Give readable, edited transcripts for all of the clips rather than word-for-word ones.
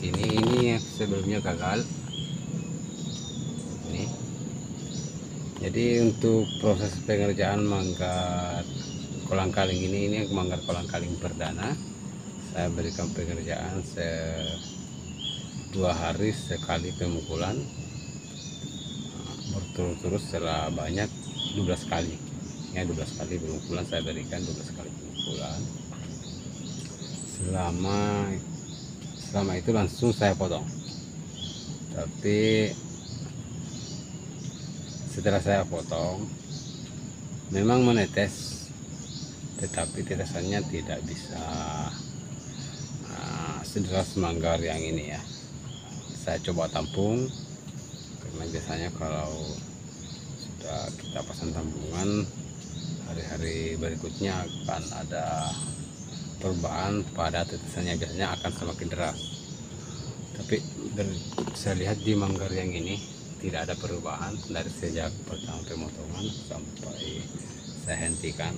sini. Ini sebelumnya gagal ini. Jadi untuk proses pengerjaan manggar kolang-kaling ini manggar kolang-kaling perdana, saya berikan pengerjaan 2 hari sekali pemukulan berturut-turut setelah banyak 12 kali ya, 12 kali pemukulan saya berikan, 12 kali pemukulan. Selama itu langsung saya potong, tapi setelah saya potong memang menetes, tetapi tetesannya tidak bisa sederas manggar yang ini ya. Saya coba tampung, karena biasanya kalau sudah kita pasang tampungan, hari-hari berikutnya akan ada perubahan pada tetesannya, biasanya akan semakin deras. Tapi saya lihat di manggar yang ini tidak ada perubahan dari sejak pertama pemotongan sampai saya hentikan.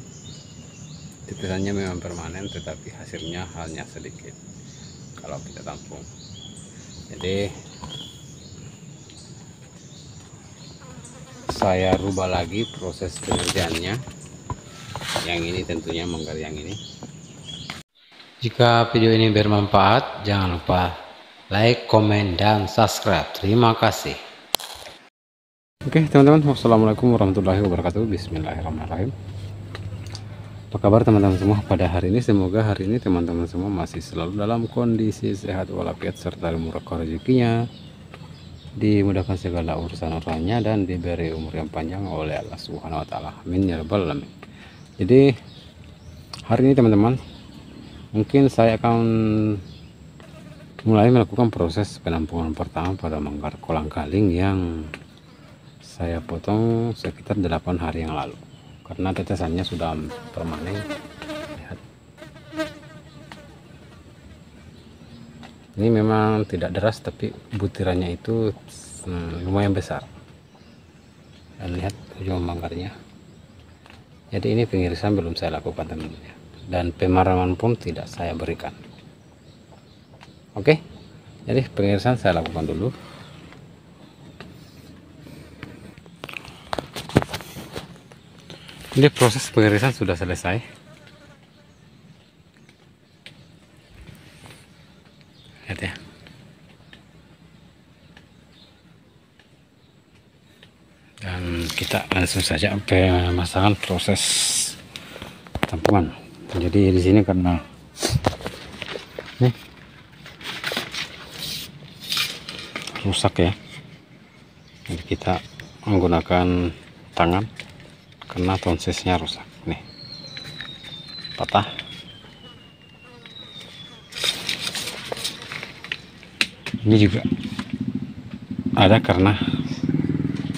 Tetesannya memang permanen, tetapi hasilnya hanya sedikit kalau kita tampung. Jadi saya rubah lagi proses pengerjaannya. Yang ini tentunya manggar yang ini. Jika video ini bermanfaat, jangan lupa like, komen, dan subscribe. Terima kasih. Oke teman-teman, wassalamualaikum warahmatullahi wabarakatuh. Bismillahirrahmanirrahim. Apa kabar teman-teman semua pada hari ini? Semoga hari ini teman-teman semua masih selalu dalam kondisi sehat walafiat serta murah rezekinya, dimudahkan segala urusan-urusannya, dan diberi umur yang panjang oleh Allah Subhanahu wa taala. Amin ya rabbal alamin. Jadi hari ini teman-teman, mungkin saya akan mulai melakukan proses penampungan pertama pada manggar kolang-kaling yang saya potong sekitar 8 hari yang lalu, karena tetesannya sudah permanen. Lihat, ini memang tidak deras, tapi butirannya itu lumayan besar. Dan lihat ujung manggarnya. Jadi ini pengirisan belum saya lakukan teman-teman, dan pemaraman pun tidak saya berikan. Oke, jadi pengirisan saya lakukan dulu. Ini proses pengirisan sudah selesai. Lihat ya. Dan kita langsung saja pemasangan proses tampungan. Jadi di sini karena nih rusak ya, jadi kita menggunakan tangan karena tonsisnya rusak nih, patah. Ini juga ada karena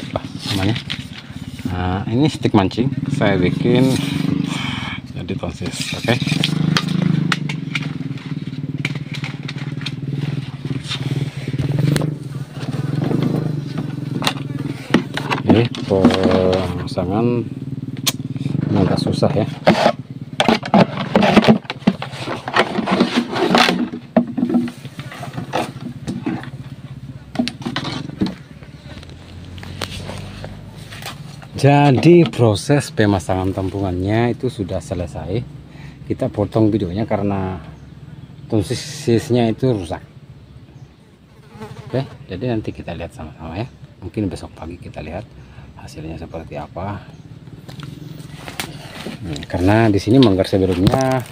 apa namanya, ini stik mancing saya bikin jadi tonsis. Oke. Ini pemasangan agak susah ya. Jadi proses pemasangan tampungannya itu sudah selesai. Kita potong videonya karena tonsisnya itu rusak. Oke, jadi nanti kita lihat sama-sama ya. Mungkin besok pagi kita lihat hasilnya seperti apa. Karena di sini manggar sebelumnya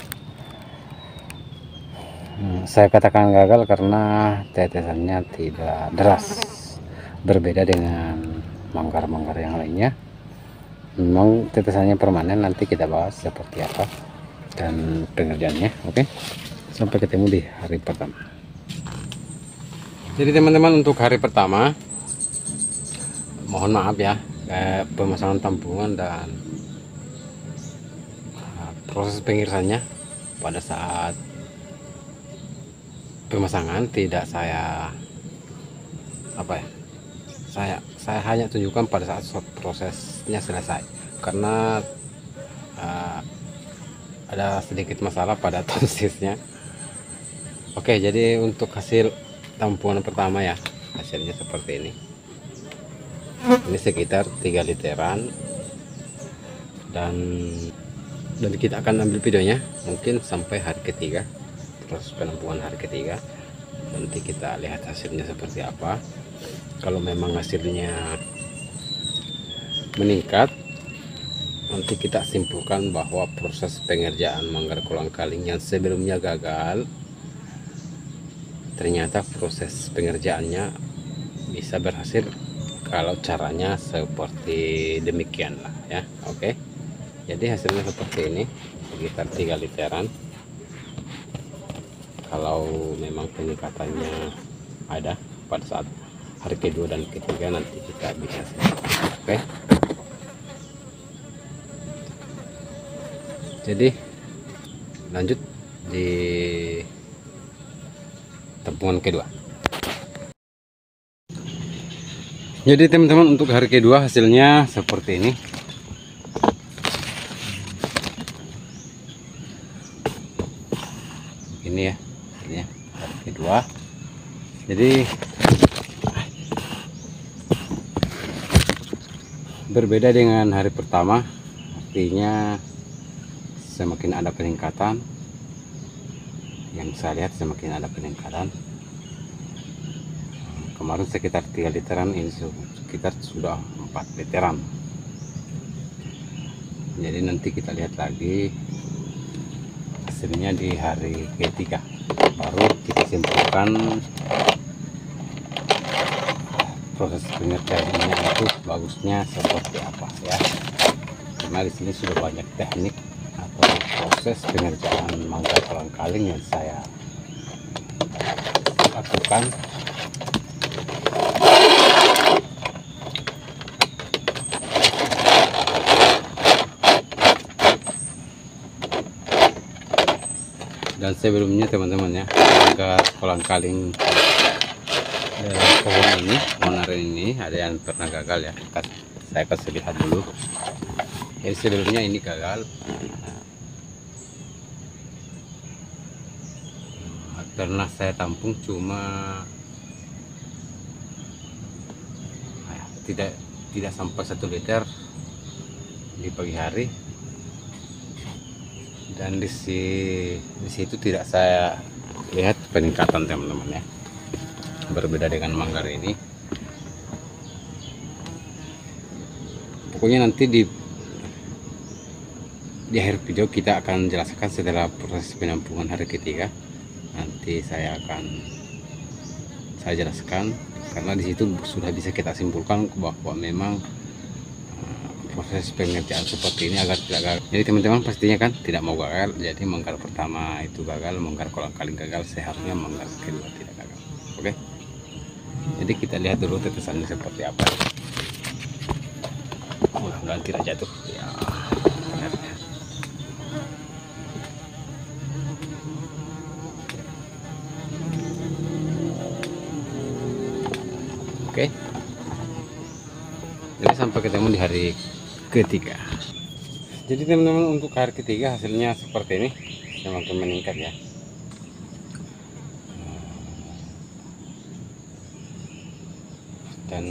saya katakan gagal karena tetesannya tidak deras, berbeda dengan manggar-manggar yang lainnya. Memang tetesannya permanen, nanti kita bahas seperti apa dan pengerjaannya. Oke, sampai ketemu di hari pertama. Jadi teman-teman, untuk hari pertama mohon maaf ya, pemasangan tampungan dan proses pengirisannya pada saat pemasangan tidak saya saya hanya tunjukkan pada saat prosesnya selesai, karena ada sedikit masalah pada tonsisnya. Oke, jadi untuk hasil tampungan pertama ya, hasilnya seperti ini. Ini sekitar 3 literan, dan kita akan ambil videonya mungkin sampai hari ketiga, proses penampungan hari ketiga. Nanti kita lihat hasilnya seperti apa. Kalau memang hasilnya meningkat, nanti kita simpulkan bahwa proses pengerjaan manggar kolang-kaling yang sebelumnya gagal, ternyata proses pengerjaannya bisa berhasil kalau caranya seperti demikian lah ya. Oke, jadi hasilnya seperti ini, sekitar 3 literan. Kalau memang peningkatannya ada pada saat hari kedua dan ketiga, nanti kita bisa oke. Jadi lanjut di tampungan kedua. Jadi teman-teman, untuk hari kedua hasilnya seperti ini. Ini ya hasilnya hari kedua. Jadi berbeda dengan hari pertama, artinya semakin ada peningkatan. Yang saya lihat semakin ada peningkatan. Kemarin sekitar 3 literan, ini sekitar sudah 4 literan. Jadi nanti kita lihat lagi hasilnya di hari ketiga, baru kita simpulkan proses pengerjaannya itu bagusnya seperti apa ya. Karena di sini sudah banyak teknik atau proses pengerjaan manggar kolang-kaling yang saya lakukan. Dan sebelumnya teman-teman ya, manggar kolang-kaling pohon ini, pohon aren ini ada yang pernah gagal ya. Saya kasih lihat dulu. Jadi sebelumnya ini gagal karena saya tampung cuma tidak sampai 1 liter di pagi hari, dan di situ tidak saya lihat peningkatan teman-teman ya. Berbeda dengan manggar ini. Pokoknya nanti di akhir video kita akan jelaskan setelah proses penampungan hari ketiga. Nanti saya jelaskan, karena di situ sudah bisa kita simpulkan bahwa memang proses pengerjaan seperti ini agar tidak gagal. Jadi teman-teman pastinya kan tidak mau gagal. Jadi manggar pertama itu gagal, manggar kolang-kaling gagal, seharusnya manggar kedua tidak gagal. Oke, jadi kita lihat dulu tetesannya seperti apa. Mudah-mudahan tidak jatuh ya. Oke, jadi sampai ketemu di hari ketiga. Jadi teman-teman, untuk hari ketiga hasilnya seperti ini, semakin meningkat ya. Dan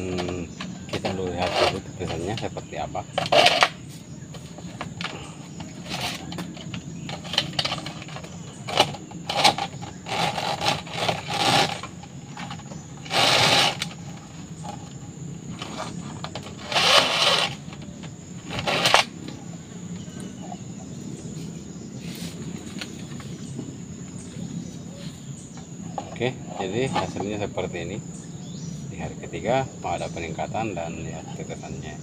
kita lihat dulu tetesannya seperti apa. Oke, jadi hasilnya seperti ini. Di hari ketiga ada peningkatan, dan lihat tetesannya.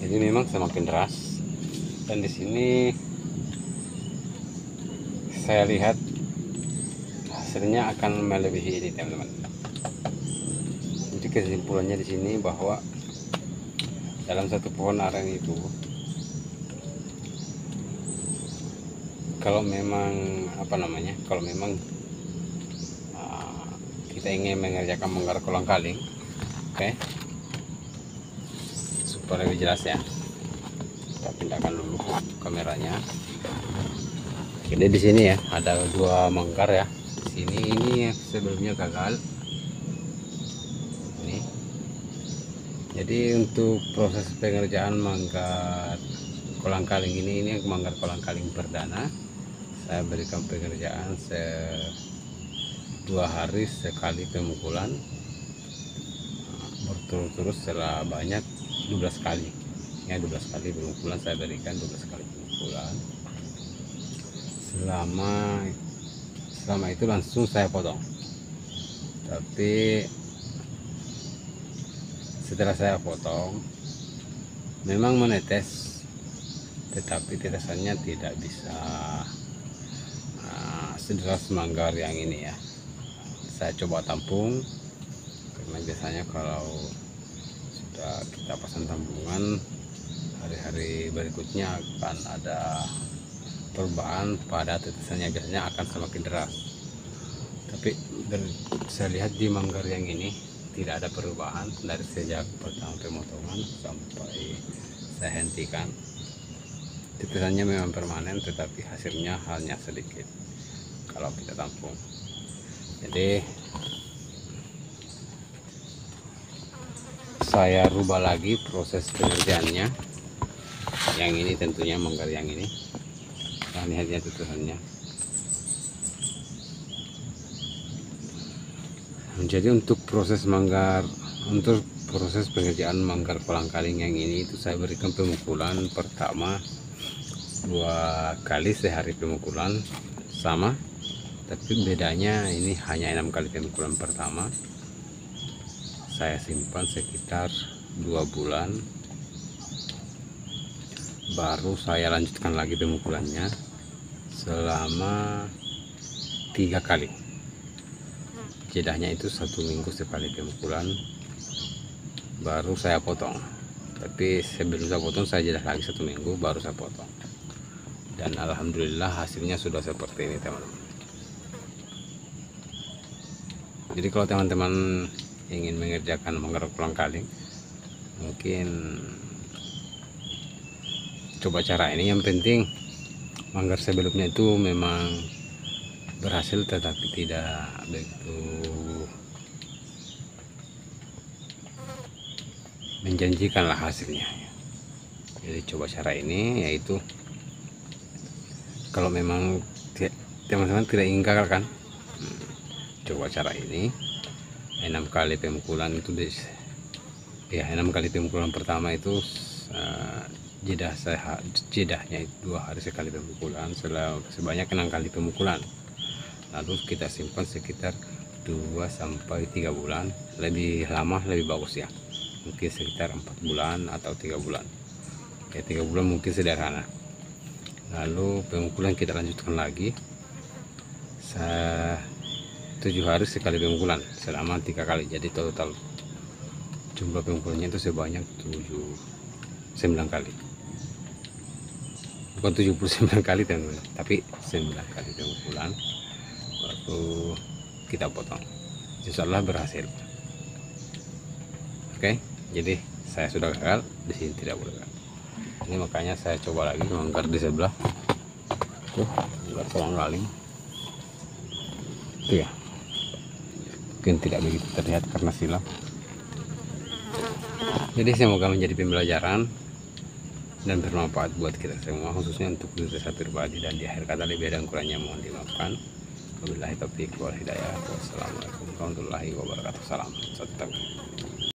Jadi memang semakin deras, dan di sini saya lihat hasilnya akan melebihi ini teman-teman. Jadi kesimpulannya di sini bahwa dalam satu pohon aren itu, kalau memang kalau memang kita ingin mengerjakan manggar kolang-kaling, oke, supaya lebih jelas ya. pindahkan dulu kameranya. Jadi di sini ya ada dua manggar ya. Di sini ini sebelumnya gagal. Ini. Jadi untuk proses pengerjaan manggar kolang-kaling ini manggar kolang-kaling perdana. Saya berikan pengerjaan 2 hari sekali pemukulan, berturut-turut setelah banyak 12 kali ya, 12 kali pemukulan saya berikan, 12 kali pemukulan. Selama itu langsung saya potong, tapi setelah saya potong memang menetes, tetapi tetesannya tidak bisa sederas manggar yang ini ya. Saya coba tampung, karena biasanya kalau sudah kita pasang tampungan, hari-hari berikutnya akan ada perubahan pada tetesannya, biasanya akan semakin deras. Tapi saya lihat di manggar yang ini tidak ada perubahan dari sejak pertama pemotongan sampai saya hentikan. Tetesannya memang permanen, tetapi hasilnya hanya sedikit kalau kita tampung. Jadi saya rubah lagi proses pengerjaannya. Yang ini tentunya manggar yang ini. Nah, lihatnya tetesannya. Jadi untuk proses pengerjaan manggar kolang-kaling yang ini itu saya berikan pemukulan pertama 2 kali sehari pemukulan sama, tapi bedanya ini hanya 6 kali pemukulan pertama. Saya simpan sekitar 2 bulan, baru saya lanjutkan lagi pemukulannya selama 3 kali. Jedahnya itu 1 minggu sekali pemukulan, baru saya potong. Tapi sebelum saya potong saya jedah lagi 1 minggu baru saya potong. Dan alhamdulillah hasilnya sudah seperti ini teman-teman. Jadi kalau teman-teman ingin mengerjakan manggar kolang-kaling, mungkin coba cara ini. Yang penting manggar sebelumnya itu memang berhasil, tetapi tidak begitu menjanjikan lah hasilnya. Jadi coba cara ini, yaitu kalau memang teman-teman tidak ingin gagal kan, coba cara ini. 6 kali pemukulan itu ya, 6 kali pemukulan pertama itu jedahnya itu 2 hari sekali pemukulan, sebanyak 6 kali pemukulan. Lalu kita simpan sekitar 2 sampai 3 bulan, lebih lama lebih bagus ya, mungkin sekitar 4 bulan atau 3 bulan ya, 3 bulan mungkin sederhana. Lalu pemukulan kita lanjutkan lagi 7 hari sekali pemukulan selama 3 kali. Jadi total jumlah pemukulannya itu sebanyak 9 kali, bukan 79 kali teman-teman, tapi 9 kali pemukulan baru kita potong. Insya Allah berhasil. Oke, jadi saya sudah gagal, di sini tidak boleh gagal. Ini makanya saya coba lagi manggar di sebelah tuh, manggar kolang-kaling itu ya, mungkin tidak begitu terlihat karena silam. Jadi semoga menjadi pembelajaran dan bermanfaat buat kita semua, khususnya untuk diri saya pribadi. Dan di akhir kata lebih dan kurangnya mohon dimaafkan. Wabillahi taufiq wal hidayah. Wassalamualaikum warahmatullahi wabarakatuh. Salam satu.